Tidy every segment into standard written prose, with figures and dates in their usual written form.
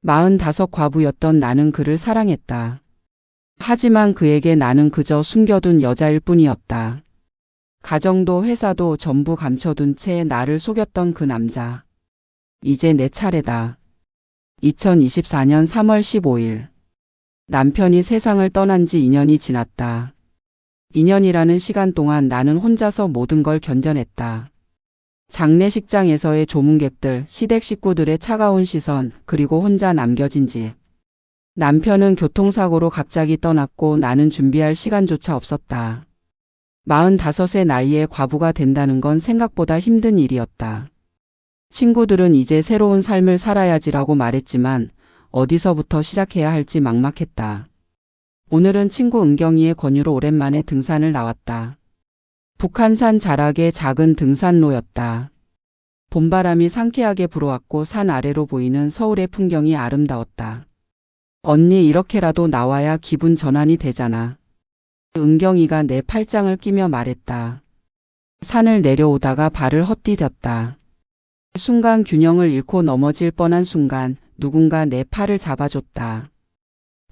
45 과부였던 나는 그를 사랑했다. 하지만 그에게 나는 그저 숨겨둔 여자일 뿐이었다. 가정도 회사도 전부 감춰둔 채 나를 속였던 그 남자. 이제 내 차례다. 2024년 3월 15일. 남편이 세상을 떠난 지 2년이 지났다. 2년이라는 시간 동안 나는 혼자서 모든 걸 견뎌냈다. 장례식장에서의 조문객들, 시댁 식구들의 차가운 시선, 그리고 혼자 남겨진 집. 남편은 교통사고로 갑자기 떠났고 나는 준비할 시간조차 없었다. 45의 나이에 과부가 된다는 건 생각보다 힘든 일이었다. 친구들은 이제 새로운 삶을 살아야지라고 말했지만 어디서부터 시작해야 할지 막막했다. 오늘은 친구 은경이의 권유로 오랜만에 등산을 나왔다. 북한산 자락의 작은 등산로였다. 봄바람이 상쾌하게 불어왔고 산 아래로 보이는 서울의 풍경이 아름다웠다. 언니, 이렇게라도 나와야 기분 전환이 되잖아. 은경이가 내 팔짱을 끼며 말했다. 산을 내려오다가 발을 헛디뎠다. 순간 균형을 잃고 넘어질 뻔한 순간 누군가 내 팔을 잡아줬다.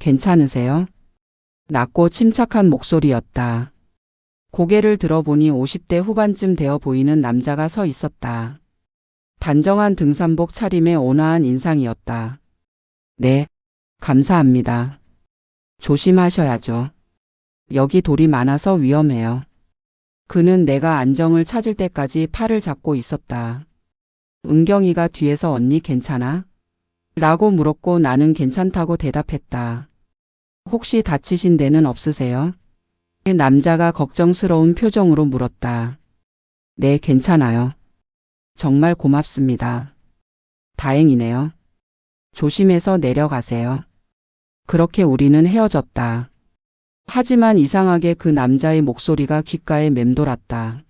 괜찮으세요? 낮고 침착한 목소리였다. 고개를 들어보니 50대 후반쯤 되어 보이는 남자가 서 있었다. 단정한 등산복 차림에 온화한 인상이었다. 네, 감사합니다. 조심하셔야죠. 여기 돌이 많아서 위험해요. 그는 내가 안정을 찾을 때까지 팔을 잡고 있었다. 은경이가 뒤에서 언니 괜찮아? 라고 물었고 나는 괜찮다고 대답했다. 혹시 다치신 데는 없으세요? 남자가 걱정스러운 표정으로 물었다. 네, 괜찮아요. 정말 고맙습니다. 다행이네요. 조심해서 내려가세요. 그렇게 우리는 헤어졌다. 하지만 이상하게 그 남자의 목소리가 귓가에 맴돌았다.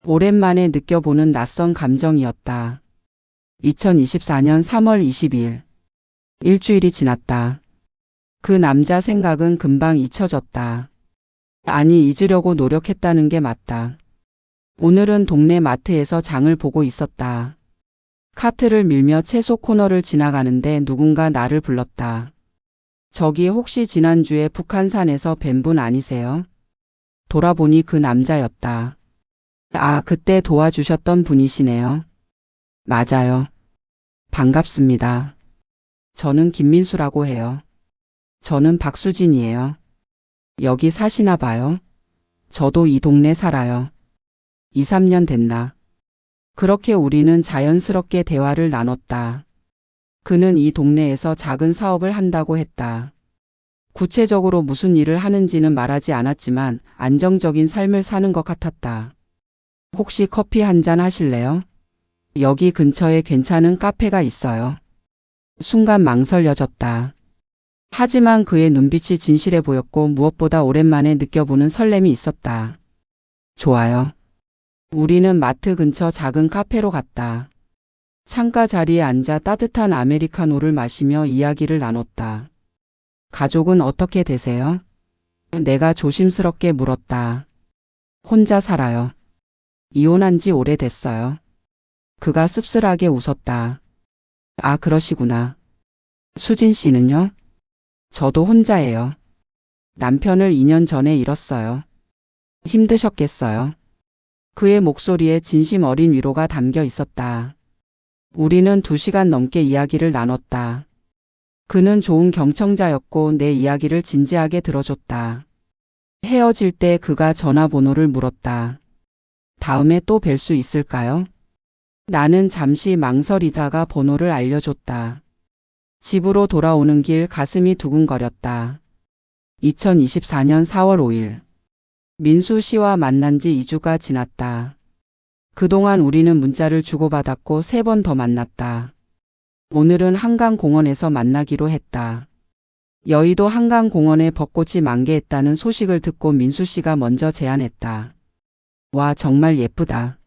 오랜만에 느껴보는 낯선 감정이었다. 2024년 3월 20일. 일주일이 지났다. 그 남자 생각은 금방 잊혀졌다. 아니, 잊으려고 노력했다는 게 맞다. 오늘은 동네 마트에서 장을 보고 있었다. 카트를 밀며 채소 코너를 지나가는데 누군가 나를 불렀다. 저기 혹시 지난주에 북한산에서 뵌 분 아니세요? 돌아보니 그 남자였다. 아, 그때 도와주셨던 분이시네요. 맞아요. 반갑습니다. 저는 김민수라고 해요. 저는 박수진이에요. 여기 사시나 봐요? 저도 이 동네 살아요. 2, 3년 됐나? 그렇게 우리는 자연스럽게 대화를 나눴다. 그는 이 동네에서 작은 사업을 한다고 했다. 구체적으로 무슨 일을 하는지는 말하지 않았지만 안정적인 삶을 사는 것 같았다. 혹시 커피 한 잔 하실래요? 여기 근처에 괜찮은 카페가 있어요. 순간 망설여졌다. 하지만 그의 눈빛이 진실해 보였고 무엇보다 오랜만에 느껴보는 설렘이 있었다. 좋아요. 우리는 마트 근처 작은 카페로 갔다. 창가 자리에 앉아 따뜻한 아메리카노를 마시며 이야기를 나눴다. 가족은 어떻게 되세요? 내가 조심스럽게 물었다. 혼자 살아요. 이혼한 지 오래됐어요. 그가 씁쓸하게 웃었다. 아, 그러시구나. 수진 씨는요? 저도 혼자예요. 남편을 2년 전에 잃었어요. 힘드셨겠어요. 그의 목소리에 진심 어린 위로가 담겨 있었다. 우리는 2시간 넘게 이야기를 나눴다. 그는 좋은 경청자였고 내 이야기를 진지하게 들어줬다. 헤어질 때 그가 전화번호를 물었다. 다음에 또 뵐 수 있을까요? 나는 잠시 망설이다가 번호를 알려줬다. 집으로 돌아오는 길 가슴이 두근거렸다. 2024년 4월 5일. 민수 씨와 만난 지 2주가 지났다. 그동안 우리는 문자를 주고받았고 3번 더 만났다. 오늘은 한강공원에서 만나기로 했다. 여의도 한강공원에 벚꽃이 만개했다는 소식을 듣고 민수 씨가 먼저 제안했다. 와, 정말 예쁘다.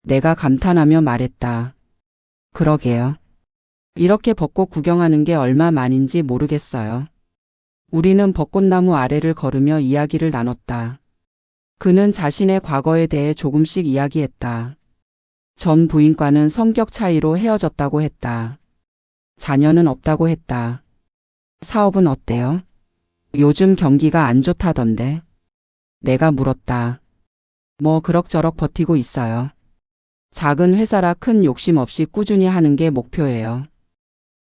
내가 감탄하며 말했다. 그러게요. 이렇게 벚꽃 구경하는 게 얼마만인지 모르겠어요. 우리는 벚꽃나무 아래를 걸으며 이야기를 나눴다. 그는 자신의 과거에 대해 조금씩 이야기했다. 전 부인과는 성격 차이로 헤어졌다고 했다. 자녀는 없다고 했다. 사업은 어때요? 요즘 경기가 안 좋다던데. 내가 물었다. 뭐 그럭저럭 버티고 있어요. 작은 회사라 큰 욕심 없이 꾸준히 하는 게 목표예요.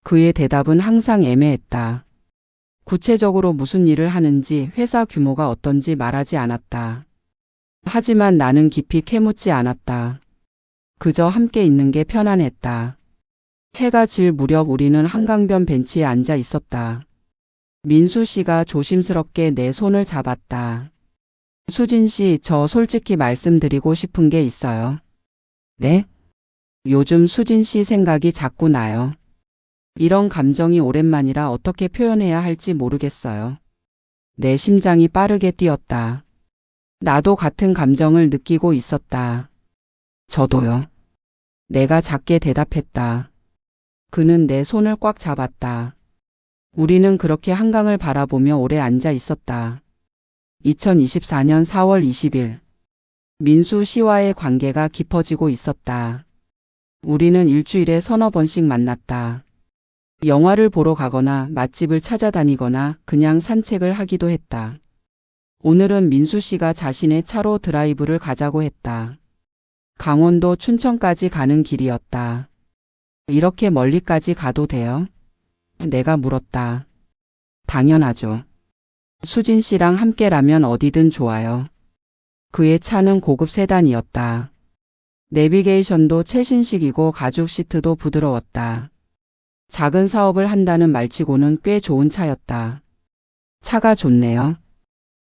그의 대답은 항상 애매했다. 구체적으로 무슨 일을 하는지 회사 규모가 어떤지 말하지 않았다. 하지만 나는 깊이 캐묻지 않았다. 그저 함께 있는 게 편안했다. 해가 질 무렵 우리는 한강변 벤치에 앉아 있었다. 민수 씨가 조심스럽게 내 손을 잡았다. 수진 씨, 저 솔직히 말씀드리고 싶은 게 있어요. 네? 요즘 수진 씨 생각이 자꾸 나요. 이런 감정이 오랜만이라 어떻게 표현해야 할지 모르겠어요. 내 심장이 빠르게 뛰었다. 나도 같은 감정을 느끼고 있었다. 저도요. 내가 작게 대답했다. 그는 내 손을 꽉 잡았다. 우리는 그렇게 한강을 바라보며 오래 앉아 있었다. 2024년 4월 20일. 민수 씨와의 관계가 깊어지고 있었다. 우리는 일주일에 서너 번씩 만났다. 영화를 보러 가거나 맛집을 찾아다니거나 그냥 산책을 하기도 했다. 오늘은 민수 씨가 자신의 차로 드라이브를 가자고 했다. 강원도 춘천까지 가는 길이었다. 이렇게 멀리까지 가도 돼요? 내가 물었다. 당연하죠. 수진 씨랑 함께라면 어디든 좋아요. 그의 차는 고급 세단이었다. 내비게이션도 최신식이고 가죽 시트도 부드러웠다. 작은 사업을 한다는 말치고는 꽤 좋은 차였다. 차가 좋네요.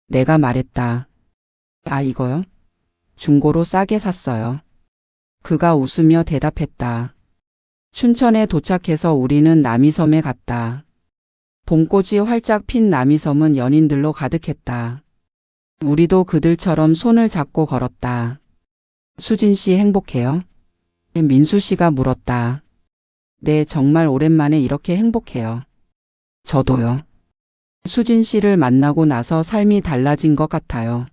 내가 말했다. 아, 이거요? 중고로 싸게 샀어요. 그가 웃으며 대답했다. 춘천에 도착해서 우리는 남이섬에 갔다. 봄꽃이 활짝 핀 남이섬은 연인들로 가득했다. 우리도 그들처럼 손을 잡고 걸었다. 수진 씨 행복해요? 민수 씨가 물었다. 네, 정말 오랜만에 이렇게 행복해요. 저도요. 수진 씨를 만나고 나서 삶이 달라진 것 같아요.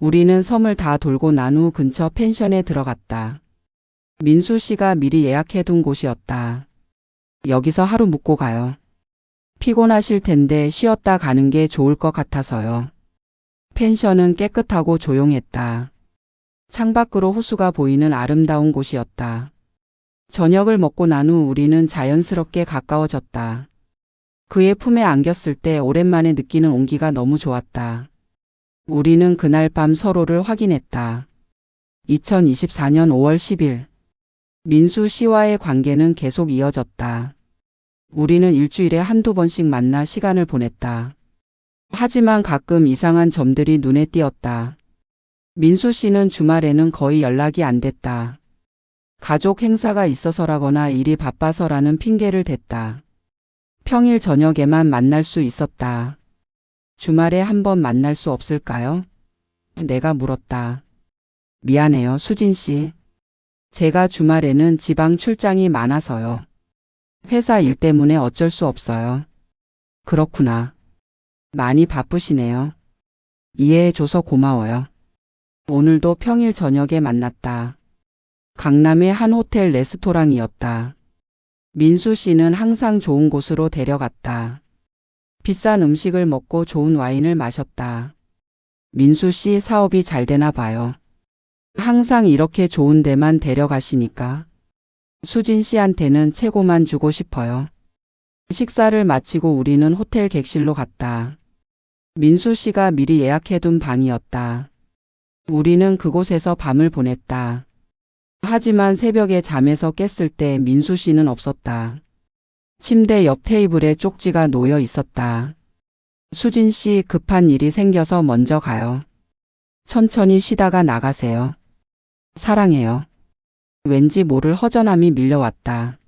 우리는 섬을 다 돌고 난 후 근처 펜션에 들어갔다. 민수 씨가 미리 예약해둔 곳이었다. 여기서 하루 묵고 가요. 피곤하실 텐데 쉬었다 가는 게 좋을 것 같아서요. 펜션은 깨끗하고 조용했다. 창밖으로 호수가 보이는 아름다운 곳이었다. 저녁을 먹고 난 후 우리는 자연스럽게 가까워졌다. 그의 품에 안겼을 때 오랜만에 느끼는 온기가 너무 좋았다. 우리는 그날 밤 서로를 확인했다. 2024년 5월 10일. 민수 씨와의 관계는 계속 이어졌다. 우리는 일주일에 한두 번씩 만나 시간을 보냈다. 하지만 가끔 이상한 점들이 눈에 띄었다. 민수 씨는 주말에는 거의 연락이 안 됐다. 가족 행사가 있어서라거나 일이 바빠서라는 핑계를 댔다. 평일 저녁에만 만날 수 있었다. 주말에 한번 만날 수 없을까요? 내가 물었다. 미안해요, 수진 씨. 제가 주말에는 지방 출장이 많아서요. 회사 일 때문에 어쩔 수 없어요. 그렇구나. 많이 바쁘시네요. 이해해줘서 고마워요. 오늘도 평일 저녁에 만났다. 강남의 한 호텔 레스토랑이었다. 민수 씨는 항상 좋은 곳으로 데려갔다. 비싼 음식을 먹고 좋은 와인을 마셨다. 민수 씨 사업이 잘 되나 봐요. 항상 이렇게 좋은 데만 데려가시니까. 수진 씨한테는 최고만 주고 싶어요. 식사를 마치고 우리는 호텔 객실로 갔다. 민수 씨가 미리 예약해둔 방이었다. 우리는 그곳에서 밤을 보냈다. 하지만 새벽에 잠에서 깼을 때 민수 씨는 없었다. 침대 옆 테이블에 쪽지가 놓여 있었다. 수진 씨, 급한 일이 생겨서 먼저 가요. 천천히 쉬다가 나가세요. 사랑해요. 왠지 모를 허전함이 밀려왔다.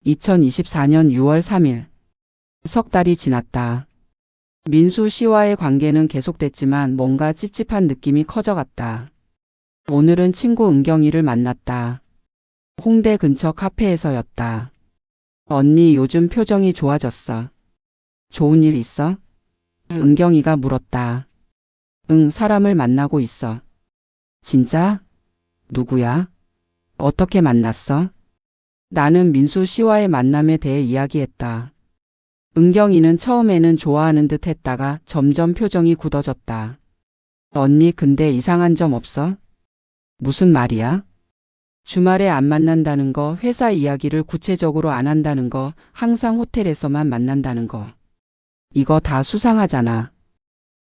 2024년 6월 3일. 석 달이 지났다. 민수 씨와의 관계는 계속됐지만 뭔가 찝찝한 느낌이 커져갔다. 오늘은 친구 은경이를 만났다. 홍대 근처 카페에서였다. 언니, 요즘 표정이 좋아졌어. 좋은 일 있어? 은경이가 물었다. 응, 사람을 만나고 있어. 진짜? 누구야? 어떻게 만났어? 나는 민수 씨와의 만남에 대해 이야기했다. 은경이는 처음에는 좋아하는 듯 했다가 점점 표정이 굳어졌다. 언니, 근데 이상한 점 없어? 무슨 말이야? 주말에 안 만난다는 거, 회사 이야기를 구체적으로 안 한다는 거, 항상 호텔에서만 만난다는 거. 이거 다 수상하잖아.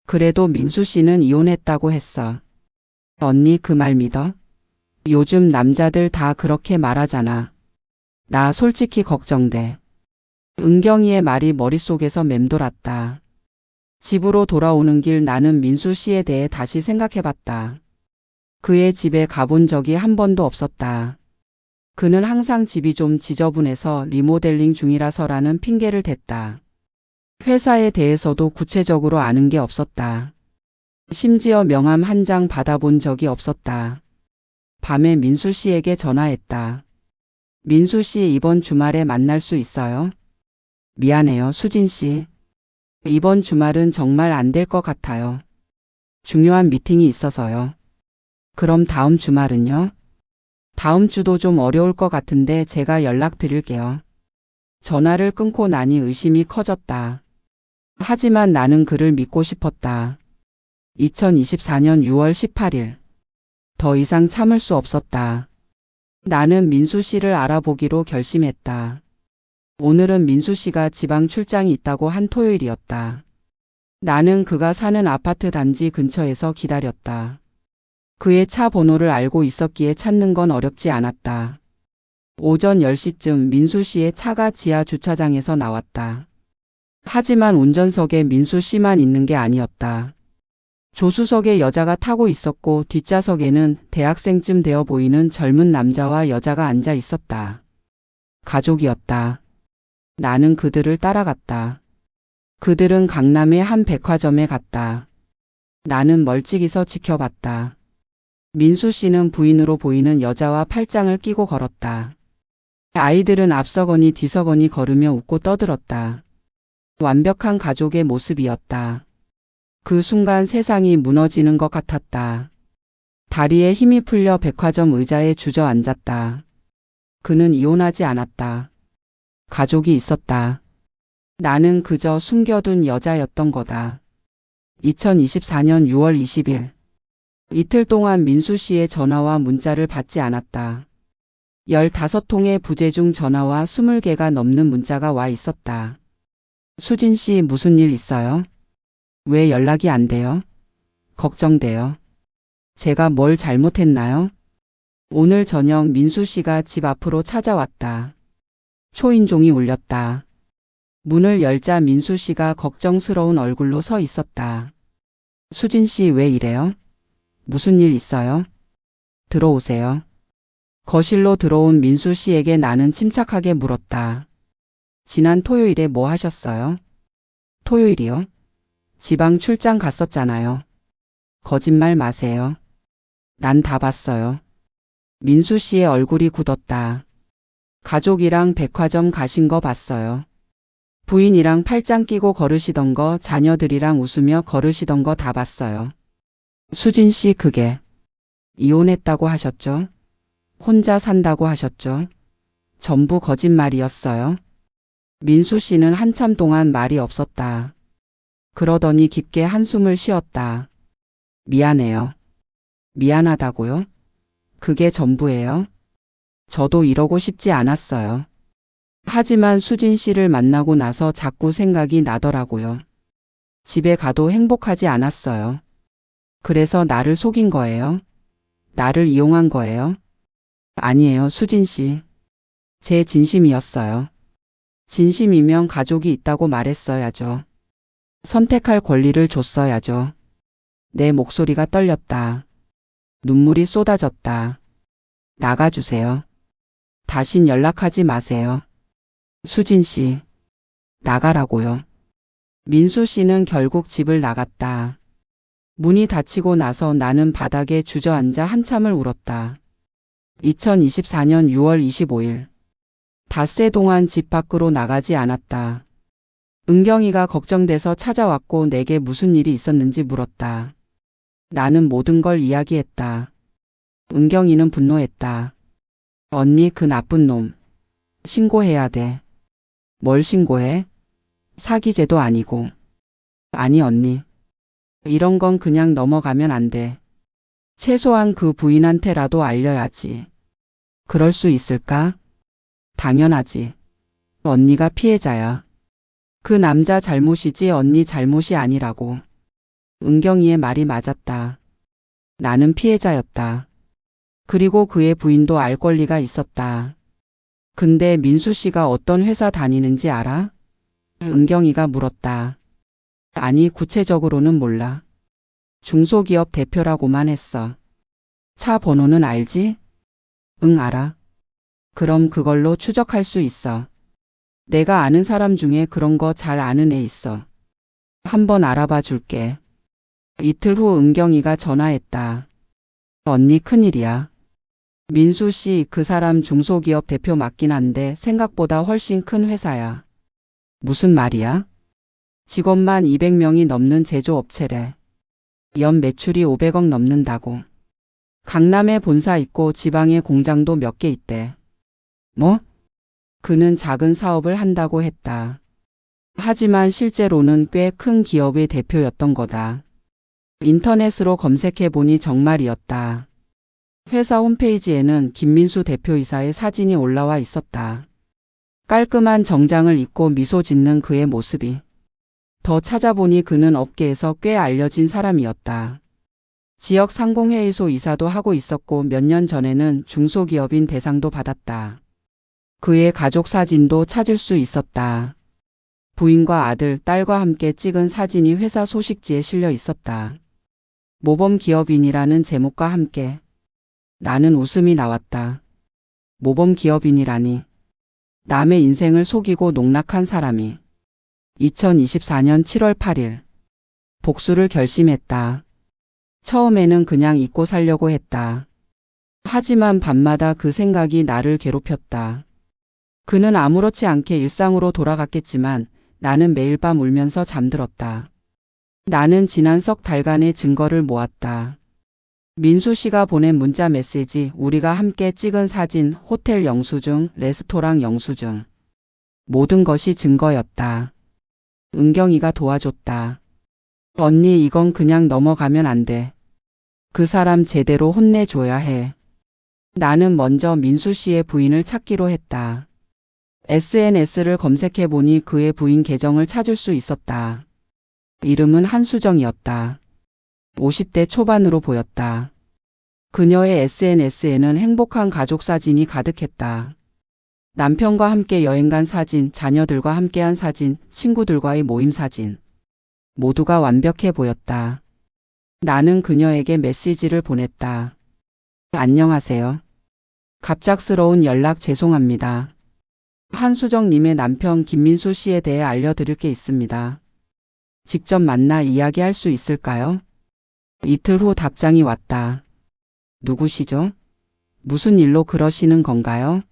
그래도 민수 씨는 이혼했다고 했어. 언니, 그 말 믿어? 요즘 남자들 다 그렇게 말하잖아. 나 솔직히 걱정돼. 은경이의 말이 머릿속에서 맴돌았다. 집으로 돌아오는 길 나는 민수 씨에 대해 다시 생각해봤다. 그의 집에 가본 적이 한 번도 없었다. 그는 항상 집이 좀 지저분해서 리모델링 중이라서라는 핑계를 댔다. 회사에 대해서도 구체적으로 아는 게 없었다. 심지어 명함 한 장 받아본 적이 없었다. 밤에 민수 씨에게 전화했다. 민수 씨, 이번 주말에 만날 수 있어요? 미안해요, 수진 씨. 이번 주말은 정말 안 될 것 같아요. 중요한 미팅이 있어서요. 그럼 다음 주말은요? 다음 주도 좀 어려울 것 같은데 제가 연락드릴게요. 전화를 끊고 나니 의심이 커졌다. 하지만 나는 그를 믿고 싶었다. 2024년 6월 18일. 더 이상 참을 수 없었다. 나는 민수 씨를 알아보기로 결심했다. 오늘은 민수 씨가 지방 출장이 있다고 한 토요일이었다. 나는 그가 사는 아파트 단지 근처에서 기다렸다. 그의 차 번호를 알고 있었기에 찾는 건 어렵지 않았다. 오전 10시쯤 민수 씨의 차가 지하 주차장에서 나왔다. 하지만 운전석에 민수 씨만 있는 게 아니었다. 조수석에 여자가 타고 있었고 뒷좌석에는 대학생쯤 되어 보이는 젊은 남자와 여자가 앉아 있었다. 가족이었다. 나는 그들을 따라갔다. 그들은 강남의 한 백화점에 갔다. 나는 멀찍이서 지켜봤다. 민수 씨는 부인으로 보이는 여자와 팔짱을 끼고 걸었다. 아이들은 앞서거니 뒤서거니 걸으며 웃고 떠들었다. 완벽한 가족의 모습이었다. 그 순간 세상이 무너지는 것 같았다. 다리에 힘이 풀려 백화점 의자에 주저앉았다. 그는 이혼하지 않았다. 가족이 있었다. 나는 그저 숨겨둔 여자였던 거다. 2024년 6월 20일. 이틀 동안 민수 씨의 전화와 문자를 받지 않았다. 15통의 부재중 전화와 20개가 넘는 문자가 와 있었다. 수진 씨, 무슨 일 있어요? 왜 연락이 안 돼요? 걱정돼요. 제가 뭘 잘못했나요? 오늘 저녁 민수 씨가 집 앞으로 찾아왔다. 초인종이 울렸다. 문을 열자 민수 씨가 걱정스러운 얼굴로 서 있었다. 수진 씨, 왜 이래요? 무슨 일 있어요? 들어오세요. 거실로 들어온 민수 씨에게 나는 침착하게 물었다. 지난 토요일에 뭐 하셨어요? 토요일이요? 지방 출장 갔었잖아요. 거짓말 마세요. 난 다 봤어요. 민수 씨의 얼굴이 굳었다. 가족이랑 백화점 가신 거 봤어요. 부인이랑 팔짱 끼고 걸으시던 거, 자녀들이랑 웃으며 걸으시던 거 다 봤어요. 수진 씨, 그게 이혼했다고 하셨죠? 혼자 산다고 하셨죠? 전부 거짓말이었어요. 민수 씨는 한참 동안 말이 없었다. 그러더니 깊게 한숨을 쉬었다. 미안해요. 미안하다고요? 그게 전부예요? 저도 이러고 싶지 않았어요. 하지만 수진 씨를 만나고 나서 자꾸 생각이 나더라고요. 집에 가도 행복하지 않았어요. 그래서 나를 속인 거예요? 나를 이용한 거예요? 아니에요, 수진 씨. 제 진심이었어요. 진심이면 가족이 있다고 말했어야죠. 선택할 권리를 줬어야죠. 내 목소리가 떨렸다. 눈물이 쏟아졌다. 나가주세요. 다신 연락하지 마세요. 수진 씨, 나가라고요. 민수 씨는 결국 집을 나갔다. 문이 닫히고 나서 나는 바닥에 주저앉아 한참을 울었다. 2024년 6월 25일. 닷새 동안 집 밖으로 나가지 않았다. 은경이가 걱정돼서 찾아왔고 내게 무슨 일이 있었는지 물었다. 나는 모든 걸 이야기했다. 은경이는 분노했다. 언니, 그 나쁜 놈. 신고해야 돼. 뭘 신고해? 사기죄도 아니고. 아니 언니. 이런 건 그냥 넘어가면 안 돼. 최소한 그 부인한테라도 알려야지. 그럴 수 있을까? 당연하지. 언니가 피해자야. 그 남자 잘못이지 언니 잘못이 아니라고. 은경이의 말이 맞았다. 나는 피해자였다. 그리고 그의 부인도 알 권리가 있었다. 근데 민수 씨가 어떤 회사 다니는지 알아? 은경이가 물었다. 아니, 구체적으로는 몰라. 중소기업 대표라고만 했어. 차 번호는 알지? 응, 알아. 그럼 그걸로 추적할 수 있어. 내가 아는 사람 중에 그런 거 잘 아는 애 있어. 한번 알아봐 줄게. 이틀 후 은경이가 전화했다. 언니 큰일이야. 민수 씨 그 사람 중소기업 대표 맞긴 한데 생각보다 훨씬 큰 회사야. 무슨 말이야? 직원만 200명이 넘는 제조업체래. 연 매출이 500억 넘는다고. 강남에 본사 있고 지방에 공장도 몇 개 있대. 뭐? 그는 작은 사업을 한다고 했다. 하지만 실제로는 꽤 큰 기업의 대표였던 거다. 인터넷으로 검색해보니 정말이었다. 회사 홈페이지에는 김민수 대표이사의 사진이 올라와 있었다. 깔끔한 정장을 입고 미소 짓는 그의 모습이. 더 찾아보니 그는 업계에서 꽤 알려진 사람이었다. 지역 상공회의소 이사도 하고 있었고 몇 년 전에는 중소기업인 대상도 받았다. 그의 가족 사진도 찾을 수 있었다. 부인과 아들, 딸과 함께 찍은 사진이 회사 소식지에 실려 있었다. 모범기업인이라는 제목과 함께. 나는 웃음이 나왔다. 모범기업인이라니. 남의 인생을 속이고 농락한 사람이. 2024년 7월 8일. 복수를 결심했다. 처음에는 그냥 잊고 살려고 했다. 하지만 밤마다 그 생각이 나를 괴롭혔다. 그는 아무렇지 않게 일상으로 돌아갔겠지만 나는 매일 밤 울면서 잠들었다. 나는 지난 석 달간의 증거를 모았다. 민수 씨가 보낸 문자 메시지, 우리가 함께 찍은 사진, 호텔 영수증, 레스토랑 영수증. 모든 것이 증거였다. 은경이가 도와줬다. 언니, 이건 그냥 넘어가면 안 돼. 그 사람 제대로 혼내줘야 해. 나는 먼저 민수 씨의 부인을 찾기로 했다. SNS를 검색해보니 그의 부인 계정을 찾을 수 있었다. 이름은 한수정이었다. 50대 초반으로 보였다. 그녀의 SNS에는 행복한 가족 사진이 가득했다. 남편과 함께 여행 간 사진, 자녀들과 함께한 사진, 친구들과의 모임 사진. 모두가 완벽해 보였다. 나는 그녀에게 메시지를 보냈다. 안녕하세요. 갑작스러운 연락 죄송합니다. 한수정님의 남편 김민수 씨에 대해 알려드릴 게 있습니다. 직접 만나 이야기할 수 있을까요? 이틀 후 답장이 왔다. 누구시죠? 무슨 일로 그러시는 건가요?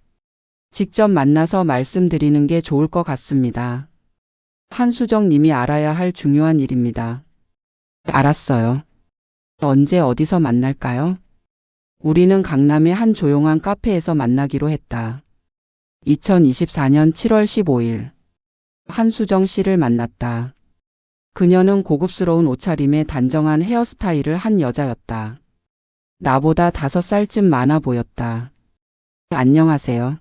직접 만나서 말씀드리는 게 좋을 것 같습니다. 한수정 님이 알아야 할 중요한 일입니다. 알았어요. 언제 어디서 만날까요? 우리는 강남의 한 조용한 카페에서 만나기로 했다. 2024년 7월 15일. 한수정 씨를 만났다. 그녀는 고급스러운 옷차림에 단정한 헤어스타일을 한 여자였다. 나보다 5살쯤 많아 보였다. 안녕하세요.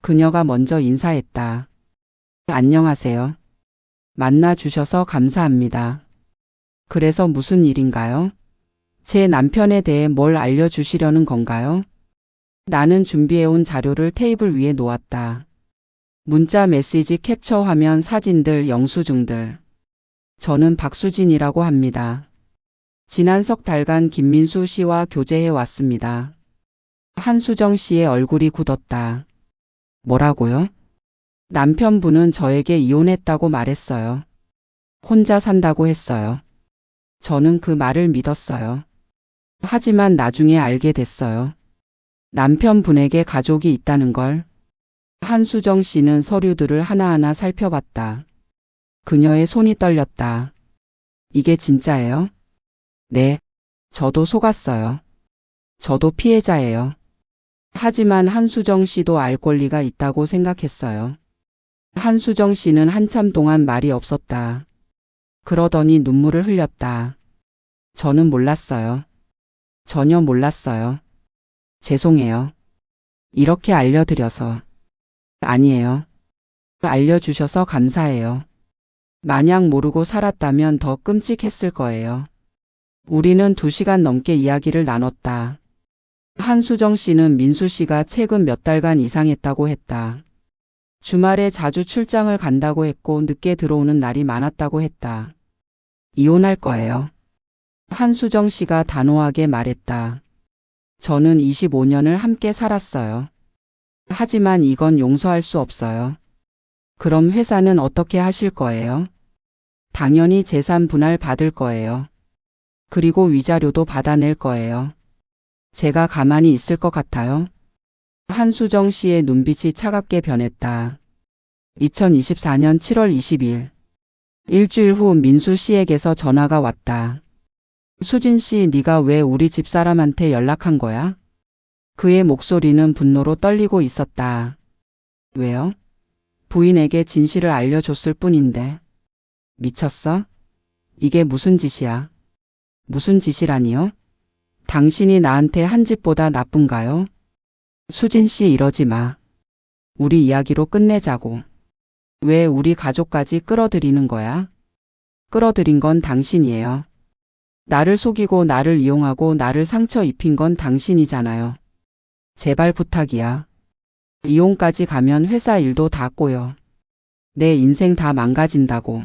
그녀가 먼저 인사했다. 안녕하세요. 만나주셔서 감사합니다. 그래서 무슨 일인가요? 제 남편에 대해 뭘 알려주시려는 건가요? 나는 준비해온 자료를 테이블 위에 놓았다. 문자 메시지 캡처 화면 사진들 영수증들. 저는 박수진이라고 합니다. 지난 석 달간 김민수 씨와 교제해 왔습니다. 한수정 씨의 얼굴이 굳었다. 뭐라고요? 남편분은 저에게 이혼했다고 말했어요. 혼자 산다고 했어요. 저는 그 말을 믿었어요. 하지만 나중에 알게 됐어요. 남편분에게 가족이 있다는 걸. 한수정 씨는 서류들을 하나하나 살펴봤다. 그녀의 손이 떨렸다. 이게 진짜예요? 네. 저도 속았어요. 저도 피해자예요. 하지만 한수정 씨도 알 권리가 있다고 생각했어요. 한수정 씨는 한참 동안 말이 없었다. 그러더니 눈물을 흘렸다. 저는 몰랐어요. 전혀 몰랐어요. 죄송해요. 이렇게 알려드려서. 아니에요. 알려주셔서 감사해요. 만약 모르고 살았다면 더 끔찍했을 거예요. 우리는 2시간 넘게 이야기를 나눴다. 한수정 씨는 민수 씨가 최근 몇 달간 이상했다고 했다. 주말에 자주 출장을 간다고 했고 늦게 들어오는 날이 많았다고 했다. 이혼할 거예요. 한수정 씨가 단호하게 말했다. 저는 25년을 함께 살았어요. 하지만 이건 용서할 수 없어요. 그럼 회사는 어떻게 하실 거예요? 당연히 재산 분할 받을 거예요. 그리고 위자료도 받아낼 거예요. 제가 가만히 있을 것 같아요? 한수정 씨의 눈빛이 차갑게 변했다. 2024년 7월 20일. 일주일 후 민수 씨에게서 전화가 왔다. 수진 씨, 네가 왜 우리 집사람한테 연락한 거야? 그의 목소리는 분노로 떨리고 있었다. 왜요? 부인에게 진실을 알려줬을 뿐인데. 미쳤어? 이게 무슨 짓이야? 무슨 짓이라니요? 당신이 나한테 한 짓보다 나쁜가요? 수진 씨, 이러지 마. 우리 이야기로 끝내자고. 왜 우리 가족까지 끌어들이는 거야? 끌어들인 건 당신이에요. 나를 속이고 나를 이용하고 나를 상처 입힌 건 당신이잖아요. 제발 부탁이야. 이혼까지 가면 회사 일도 다 꼬여. 내 인생 다 망가진다고.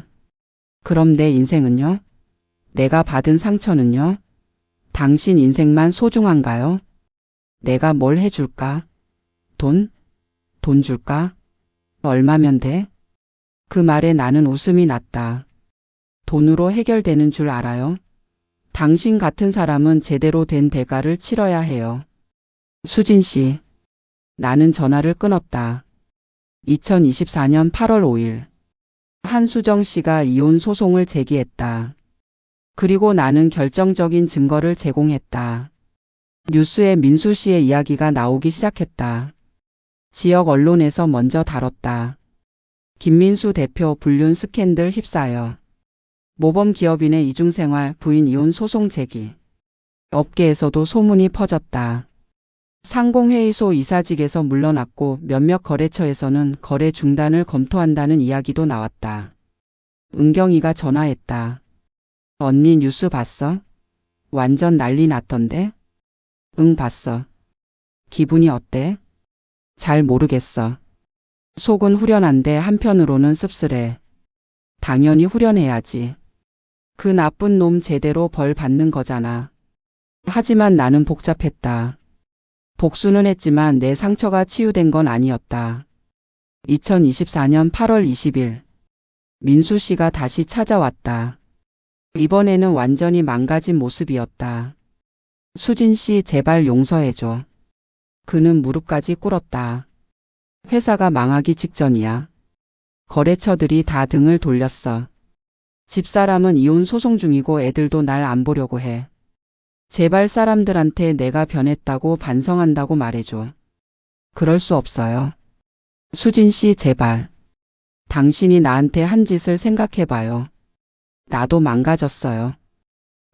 그럼 내 인생은요? 내가 받은 상처는요? 당신 인생만 소중한가요? 내가 뭘 해줄까? 돈? 돈 줄까? 얼마면 돼? 그 말에 나는 웃음이 났다. 돈으로 해결되는 줄 알아요? 당신 같은 사람은 제대로 된 대가를 치러야 해요. 수진 씨. 나는 전화를 끊었다. 2024년 8월 5일. 한수정 씨가 이혼 소송을 제기했다. 그리고 나는 결정적인 증거를 제공했다. 뉴스에 민수 씨의 이야기가 나오기 시작했다. 지역 언론에서 먼저 다뤘다. 김민수 대표 불륜 스캔들 휩싸여. 모범 기업인의 이중생활 부인 이혼 소송 제기. 업계에서도 소문이 퍼졌다. 상공회의소 이사직에서 물러났고 몇몇 거래처에서는 거래 중단을 검토한다는 이야기도 나왔다. 은경이가 전화했다. 언니 뉴스 봤어? 완전 난리 났던데? 응, 봤어. 기분이 어때? 잘 모르겠어. 속은 후련한데 한편으로는 씁쓸해. 당연히 후련해야지. 그 나쁜 놈 제대로 벌 받는 거잖아. 하지만 나는 복잡했다. 복수는 했지만 내 상처가 치유된 건 아니었다. 2024년 8월 20일. 민수 씨가 다시 찾아왔다. 이번에는 완전히 망가진 모습이었다. 수진 씨, 제발 용서해줘. 그는 무릎까지 꿇었다. 회사가 망하기 직전이야. 거래처들이 다 등을 돌렸어. 집사람은 이혼 소송 중이고 애들도 날 안 보려고 해. 제발 사람들한테 내가 변했다고 반성한다고 말해줘. 그럴 수 없어요. 수진 씨, 제발. 당신이 나한테 한 짓을 생각해봐요. 나도 망가졌어요.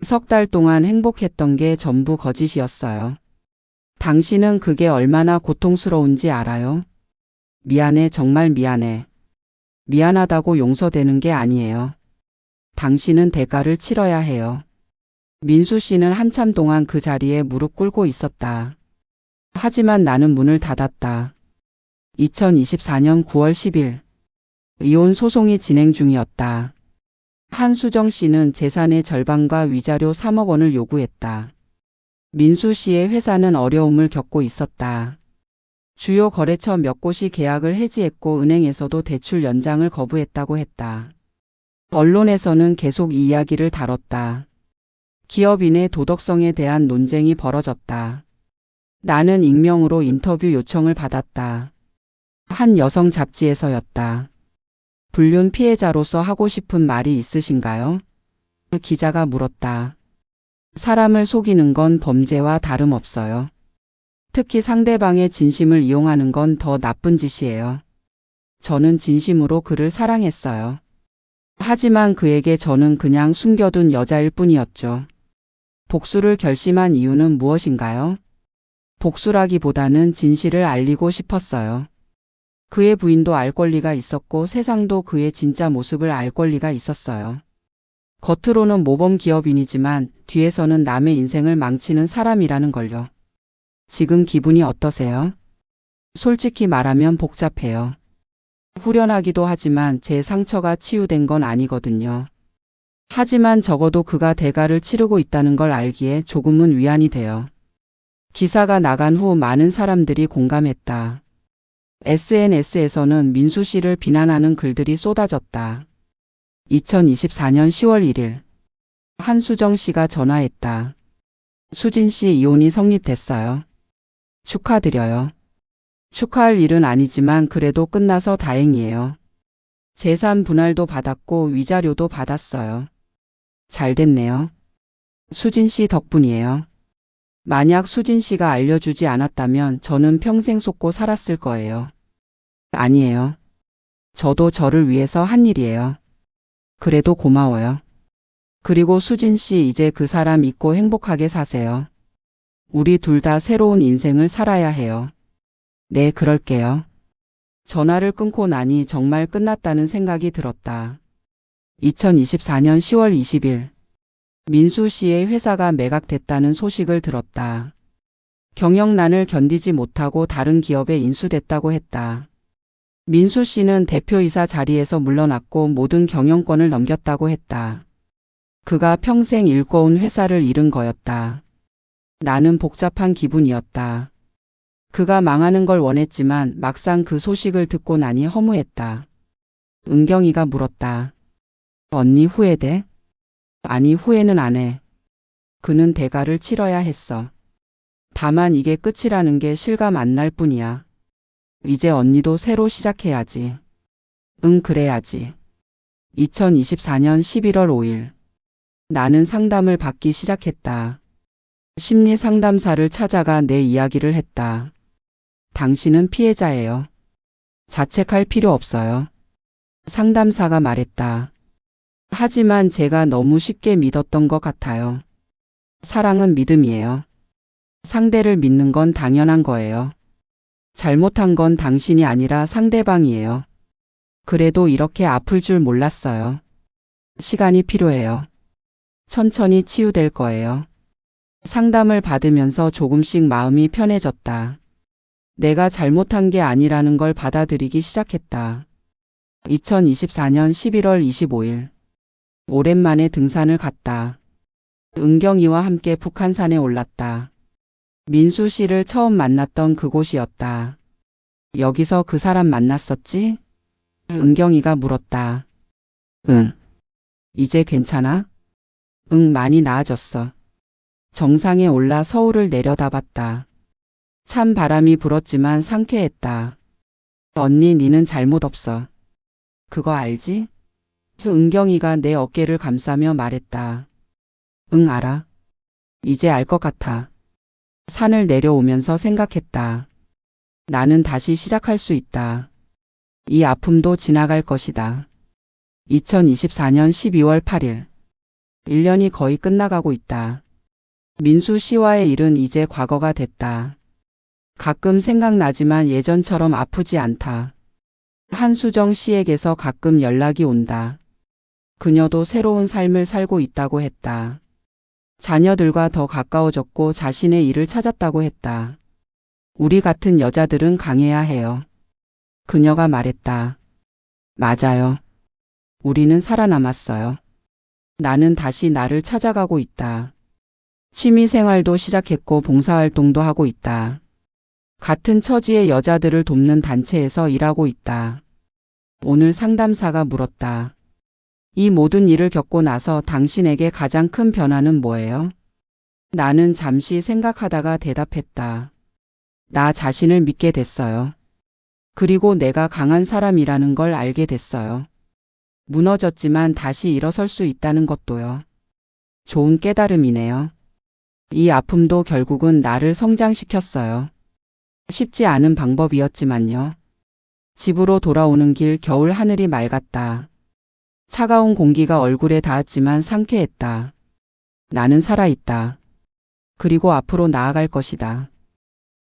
3달 동안 행복했던 게 전부 거짓이었어요. 당신은 그게 얼마나 고통스러운지 알아요? 미안해, 정말 미안해. 미안하다고 용서되는 게 아니에요. 당신은 대가를 치러야 해요. 민수 씨는 한참 동안 그 자리에 무릎 꿇고 있었다. 하지만 나는 문을 닫았다. 2024년 9월 10일. 이혼 소송이 진행 중이었다. 한수정 씨는 재산의 절반과 위자료 3억 원을 요구했다. 민수 씨의 회사는 어려움을 겪고 있었다. 주요 거래처 몇 곳이 계약을 해지했고 은행에서도 대출 연장을 거부했다고 했다. 언론에서는 계속 이 이야기를 다뤘다. 기업인의 도덕성에 대한 논쟁이 벌어졌다. 나는 익명으로 인터뷰 요청을 받았다. 한 여성 잡지에서였다. 불륜 피해자로서 하고 싶은 말이 있으신가요? 기자가 물었다. 사람을 속이는 건 범죄와 다름없어요. 특히 상대방의 진심을 이용하는 건 더 나쁜 짓이에요. 저는 진심으로 그를 사랑했어요. 하지만 그에게 저는 그냥 숨겨둔 여자일 뿐이었죠. 복수를 결심한 이유는 무엇인가요? 복수라기보다는 진실을 알리고 싶었어요. 그의 부인도 알 권리가 있었고 세상도 그의 진짜 모습을 알 권리가 있었어요. 겉으로는 모범 기업인이지만 뒤에서는 남의 인생을 망치는 사람이라는 걸요. 지금 기분이 어떠세요? 솔직히 말하면 복잡해요. 후련하기도 하지만 제 상처가 치유된 건 아니거든요. 하지만 적어도 그가 대가를 치르고 있다는 걸 알기에 조금은 위안이 돼요. 기사가 나간 후 많은 사람들이 공감했다. SNS에서는 민수 씨를 비난하는 글들이 쏟아졌다. 2024년 10월 1일 한수정 씨가 전화했다. 수진 씨 이혼이 성립됐어요. 축하드려요. 축하할 일은 아니지만 그래도 끝나서 다행이에요. 재산 분할도 받았고 위자료도 받았어요. 잘 됐네요. 수진 씨 덕분이에요. 만약 수진 씨가 알려주지 않았다면 저는 평생 속고 살았을 거예요. 아니에요. 저도 저를 위해서 한 일이에요. 그래도 고마워요. 그리고 수진 씨 이제 그 사람 잊고 행복하게 사세요. 우리 둘 다 새로운 인생을 살아야 해요. 네, 그럴게요. 전화를 끊고 나니 정말 끝났다는 생각이 들었다. 2024년 10월 20일 민수 씨의 회사가 매각됐다는 소식을 들었다. 경영난을 견디지 못하고 다른 기업에 인수됐다고 했다. 민수 씨는 대표이사 자리에서 물러났고 모든 경영권을 넘겼다고 했다. 그가 평생 일궈온 회사를 잃은 거였다. 나는 복잡한 기분이었다. 그가 망하는 걸 원했지만 막상 그 소식을 듣고 나니 허무했다. 은경이가 물었다. 언니 후회돼? 아니, 후회는 안 해. 그는 대가를 치러야 했어. 다만 이게 끝이라는 게 실감 안 날 뿐이야. 이제 언니도 새로 시작해야지. 응, 그래야지. 2024년 11월 5일. 나는 상담을 받기 시작했다. 심리 상담사를 찾아가 내 이야기를 했다. 당신은 피해자예요. 자책할 필요 없어요. 상담사가 말했다. 하지만 제가 너무 쉽게 믿었던 것 같아요. 사랑은 믿음이에요. 상대를 믿는 건 당연한 거예요. 잘못한 건 당신이 아니라 상대방이에요. 그래도 이렇게 아플 줄 몰랐어요. 시간이 필요해요. 천천히 치유될 거예요. 상담을 받으면서 조금씩 마음이 편해졌다. 내가 잘못한 게 아니라는 걸 받아들이기 시작했다. 2024년 11월 25일. 오랜만에 등산을 갔다. 은경이와 함께 북한산에 올랐다. 민수 씨를 처음 만났던 그곳이었다. 여기서 그 사람 만났었지? 은경이가 물었다. 응. 이제 괜찮아? 응, 많이 나아졌어. 정상에 올라 서울을 내려다봤다. 찬 바람이 불었지만 상쾌했다. 언니, 니는 잘못 없어. 그거 알지? 은경이가 내 어깨를 감싸며 말했다. 응, 알아. 이제 알 것 같아. 산을 내려오면서 생각했다. 나는 다시 시작할 수 있다. 이 아픔도 지나갈 것이다. 2024년 12월 8일. 1년이 거의 끝나가고 있다. 민수 씨와의 일은 이제 과거가 됐다. 가끔 생각나지만 예전처럼 아프지 않다. 한수정 씨에게서 가끔 연락이 온다. 그녀도 새로운 삶을 살고 있다고 했다. 자녀들과 더 가까워졌고 자신의 일을 찾았다고 했다. 우리 같은 여자들은 강해야 해요. 그녀가 말했다. 맞아요. 우리는 살아남았어요. 나는 다시 나를 찾아가고 있다. 취미 생활도 시작했고 봉사활동도 하고 있다. 같은 처지의 여자들을 돕는 단체에서 일하고 있다. 오늘 상담사가 물었다. 이 모든 일을 겪고 나서 당신에게 가장 큰 변화는 뭐예요? 나는 잠시 생각하다가 대답했다. 나 자신을 믿게 됐어요. 그리고 내가 강한 사람이라는 걸 알게 됐어요. 무너졌지만 다시 일어설 수 있다는 것도요. 좋은 깨달음이네요. 이 아픔도 결국은 나를 성장시켰어요. 쉽지 않은 방법이었지만요. 집으로 돌아오는 길 겨울 하늘이 맑았다. 차가운 공기가 얼굴에 닿았지만 상쾌했다. 나는 살아있다. 그리고 앞으로 나아갈 것이다.